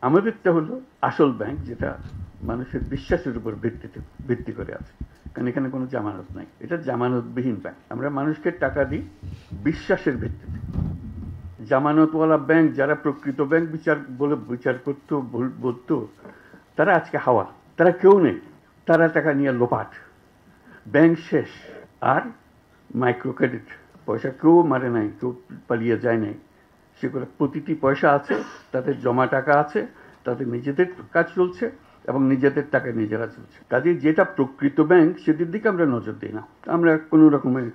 আমাদেরটা হলো আসল ব্যাংক, যেটা মানুষের বিশ্বাসের উপর ভিত্তি করে আছে, কারণ এখানে কোনো জামানত নাই। এটা জামানতবিহীন ব্যাংক। আমরা মানুষকে টাকা দিই বিশ্বাসের ভিত্তিতে। জামানতওয়ালা ব্যাংক, যারা প্রকৃত ব্যাংক বিচার করতো, বলতো, তারা আজকে হাওয়া, তারা কেউ নেই, তারা টাকা নিয়ে লোপাট, ব্যাংক শেষ। আর মাইক্রো ক্রেডিট, পয়সা কেউ মারে নাই, কেউ পালিয়ে যায় নাই, সেগুলো প্রতিটি পয়সা আছে, তাদের জমা টাকা আছে, তাদের নিজেদের কাজ চলছে এবং নিজেদের টাকা নিজেরা চলছে। কাজে যেটা প্রকৃত ব্যাংক সেটির দিকে আমরা নজর দিই না, আমরা কোনো রকমের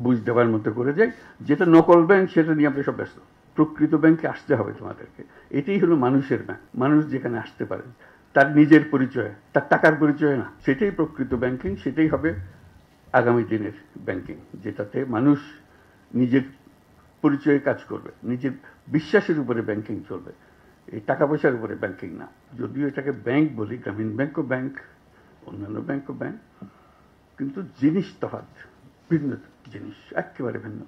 বুঝ দেওয়ার মতো করে যাই। যেটা নকল ব্যাংক সেটা নিয়ে আমরা সব ব্যস্ত। প্রকৃত ব্যাংকে আসতে হবে তোমাদেরকে, এটাই হলো মানুষের ব্যাংক। মানুষ যেখানে আসতে পারে তার নিজের পরিচয়, তার টাকার পরিচয় না, সেটাই প্রকৃত ব্যাংকিং, সেটাই হবে আগামী দিনের ব্যাংকিং, যেটাতে মানুষ নিজের পরিচয়ে কাজ করবে, নিজের বিশ্বাসের উপরে ব্যাংকিং চলবে, এই টাকা পয়সার উপরে ব্যাংকিং না। যদিও এটাকে ব্যাংক বলি, গ্রামীণ ব্যাংকও ব্যাংক, অন্যান্য ব্যাংকও ব্যাংক, কিন্তু জিনিস তফাৎ, ভিন্ন জিনিস, একেবারে ভিন্ন।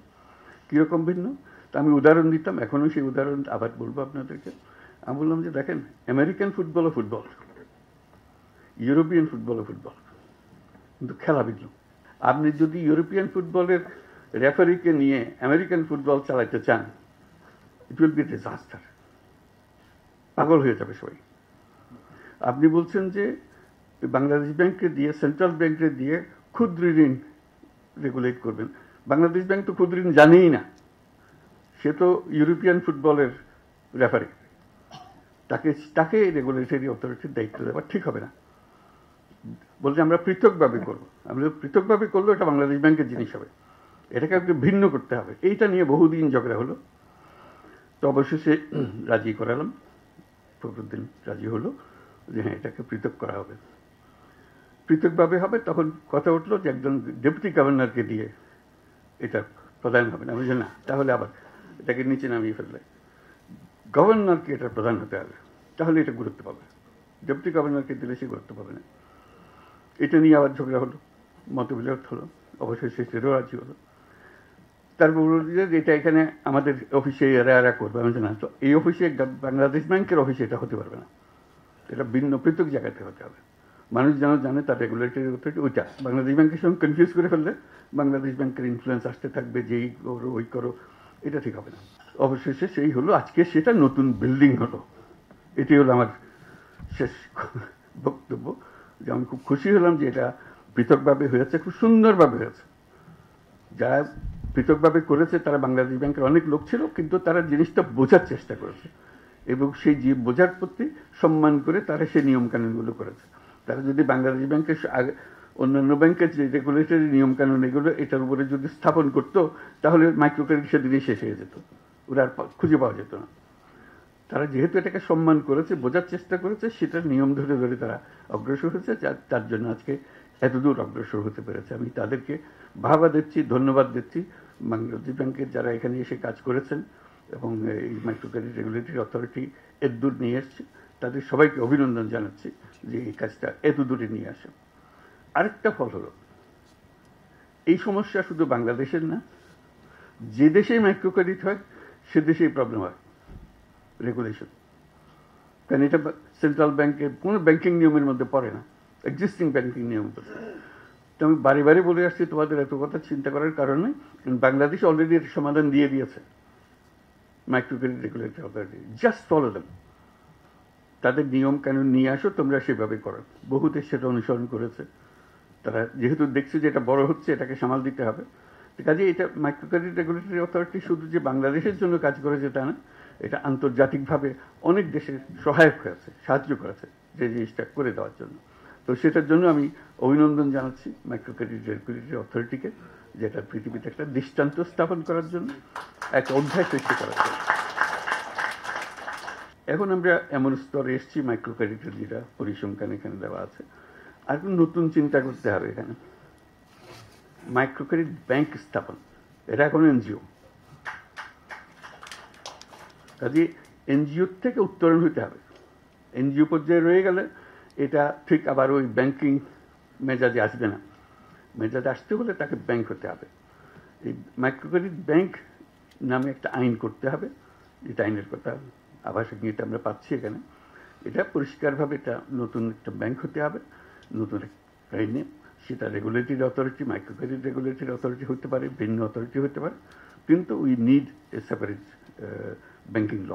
কীরকম ভিন্ন তা আমি উদাহরণ দিতাম, এখনও সেই উদাহরণ আবার বলবো আপনাদেরকে। আমি বললাম যে দেখেন, আমেরিকান ফুটবলও ফুটবল, ইউরোপিয়ান ফুটবলও ফুটবল, কিন্তু খেলা ভিন্ন। আপনি যদি ইউরোপিয়ান ফুটবলের রেফারিকে নিয়ে আমেরিকান ফুটবল চালাইতে চান, ইট উইল বি ডিজাস্টার, পাগল হয়ে যাবে সবাই। আপনি বলছেন যে বাংলাদেশ ব্যাংককে দিয়ে, সেন্ট্রাল ব্যাংকে দিয়ে ক্ষুদ্র ঋণ রেগুলেট করবেন। বাংলাদেশ ব্যাংক তো ক্ষুদ্র ঋণ জানেই না, সে তো ইউরোপিয়ান ফুটবলের রেফারি, তাকে রেগুলেটরি অথরিটির দায়িত্ব দেওয়া ঠিক হবে না। বলছে আমরা পৃথকভাবে করবো, আমরা পৃথকভাবে করলেও এটা বাংলাদেশ ব্যাংকের জিনিস হবে, এটাকে একটু ভিন্ন করতে হবে। এইটা নিয়ে বহুদিন ঝগড়া হলো, তো অবশেষে রাজি করালাম, ফখরুদ্দিন রাজি হলো যে হ্যাঁ এটাকে পৃথক করা হবে, পৃথকভাবে হবে। তখন কথা উঠলো যে একজন ডেপুটি গভর্নরকে দিয়ে এটা প্রধান হবে না। আমি বলছি না, তাহলে আবার এটাকে নিচে নামিয়ে ফেললে গভর্নরকে এটা প্রধান হতে হবে, তাহলে এটা গুরুত্ব পাবে। ডেপুটি গভর্নরকে দিলে সে গুরুত্ব পাবে না। এটা নিয়ে আবার ঝগড়া হলো, মতবিরোধ হলো, অবশেষে সেটাও রাজি হলো। তারপর বলল যে এটা এখানে আমাদের অফিসে এরা করবে। আমি না, তো এই অফিসে, বাংলাদেশ ব্যাংকের অফিসে এটা হতে পারবে না, এটা ভিন্ন পৃথক জায়গাতে হতে হবে। মানুষ যেন জানে তার রেগুলেটরি অথরিটি ওইটা। বাংলাদেশ ব্যাংকের সঙ্গে কনফিউজ করে ফেললে বাংলাদেশ ব্যাংকের ইনফ্লুয়েন্স আসতে থাকবে, যেই করো ওই করো, এটা ঠিক হবে না। অবশেষে সেই হলো, আজকে সেটা নতুন বিল্ডিং হলো। এটি হলো আমার শেষ বক্তব্য, যে আমি খুব খুশি হলাম যে এটা পৃথকভাবে হয়েছে, খুব সুন্দরভাবে হয়েছে। যারা পৃথকভাবে করেছে তারা বাংলাদেশ ব্যাংকের অনেক লোক ছিল, কিন্তু তারা জিনিসটা বোঝার চেষ্টা করেছে এবং সেই বোঝার প্রতি সম্মান করে তারা সেই নিয়মকানুনগুলো করেছে। তারা যদি বাংলাদেশ ব্যাংকের অন্যান্য ব্যাংকের যে রেগুলেটরি নিয়মকানুন এগুলো এটার উপরে যদি স্থাপন করতো, তাহলে মাইক্রো ক্রেডিট সেদিনই শেষ হয়ে যেত, ওরা আর খুঁজে পাওয়া যেত না। তারা যেহেতু এটাকে সম্মান করেছে, বোঝার চেষ্টা করেছে, সেটার নিয়ম ধরে ধরে তারা অগ্রসর হয়েছে, তার জন্য আজকে এতদূর অগ্রসর হতে পেরেছে। আমি তাদেরকে বাহবা দিচ্ছি, ধন্যবাদ দিচ্ছি। বাংলাদেশ ব্যাংকের যারা এখানে এসে কাজ করেছেন এবং এই মাইক্রো ক্রেডিট রেগুলেটরি অথরিটি এতদূর নিয়ে এসছে, তাদের সবাইকে অভিনন্দন জানাচ্ছি যে এই কাজটা এতদূরে নিয়ে আসে। আরেকটা ফল হলো, এই সমস্যা শুধু বাংলাদেশের না, যে দেশেই মাইক্রো ক্রেডিট হয় সে দেশেই প্রবলেম হয় রেগুলেশন, কারণ এটা সেন্ট্রাল ব্যাংকের কোনো ব্যাংকিং নিয়মের মধ্যে পড়ে না, এক্সিস্টিং ব্যাংকিং নিয়ম পড়ে। তো আমি বারে বারে বলে আসছি তোমাদের এত কথা চিন্তা করার কারণে, বাংলাদেশ অলরেডি এর সমাধান দিয়ে দিয়েছে। Micro credit regulatory authority, just follow them, তাদের নিয়ম কানুন নিয়ে আসো, তোমরা সেভাবে করো। বহু দেশ সেটা অনুসরণ করেছে, তারা যেহেতু দেখছে যে এটা বড় হচ্ছে, এটাকে সামাল দিতে হবে। কাজে এটা মাইক্রো ক্রেডিট রেগুলেটরি অথরিটি শুধু যে বাংলাদেশের জন্য কাজ করেছে তা না, এটা আন্তর্জাতিকভাবে অনেক দেশের সহায়ক হয়েছে, সাহায্য করেছে যে জিনিসটা করে দেওয়ার জন্য। তো সেটার জন্য আমি অভিনন্দন জানাচ্ছি মাইক্রো ক্রেডিট রেগুলেটরি অথরিটিকে, যেটা পৃথিবীতে একটা দৃষ্টান্ত স্থাপন করার জন্য, একটা অধ্যায় সৃষ্টি করার জন্য। এখন আমরা এমন স্তরে এসেছি, মাইক্রো ক্রেডিটের যেটা পরিসংখ্যান এখানে দেওয়া আছে, আর নতুন চিন্তা করতে হবে এখানে। মাইক্রো ক্রেডিট ব্যাংক স্থাপন, এটা এখন এনজিও, কাজে এনজিওর থেকে উত্তরণ হতে হবে। এনজিও পর্যায়ে রয়ে গেলে এটা ঠিক আবার ওই ব্যাংকিং মেজাজে আসবে না, মেজাজে আসতে হলে তাকে ব্যাংক হতে হবে। এই মাইক্রো ক্রেডিট ব্যাংক নামে একটা আইন করতে হবে, যেটা আইনের কথা আভাসিক নিতে আমরা পাচ্ছি এখানে, এটা পরিষ্কারভাবে এটা নতুন একটা ব্যাংক হতে হবে, নতুন একটা আইনে সেটা regulatory authority, micro credit regulatory authority হতে পারে, ভিন্ন অথরিটি হতে পারে, কিন্তু we need a separate banking law.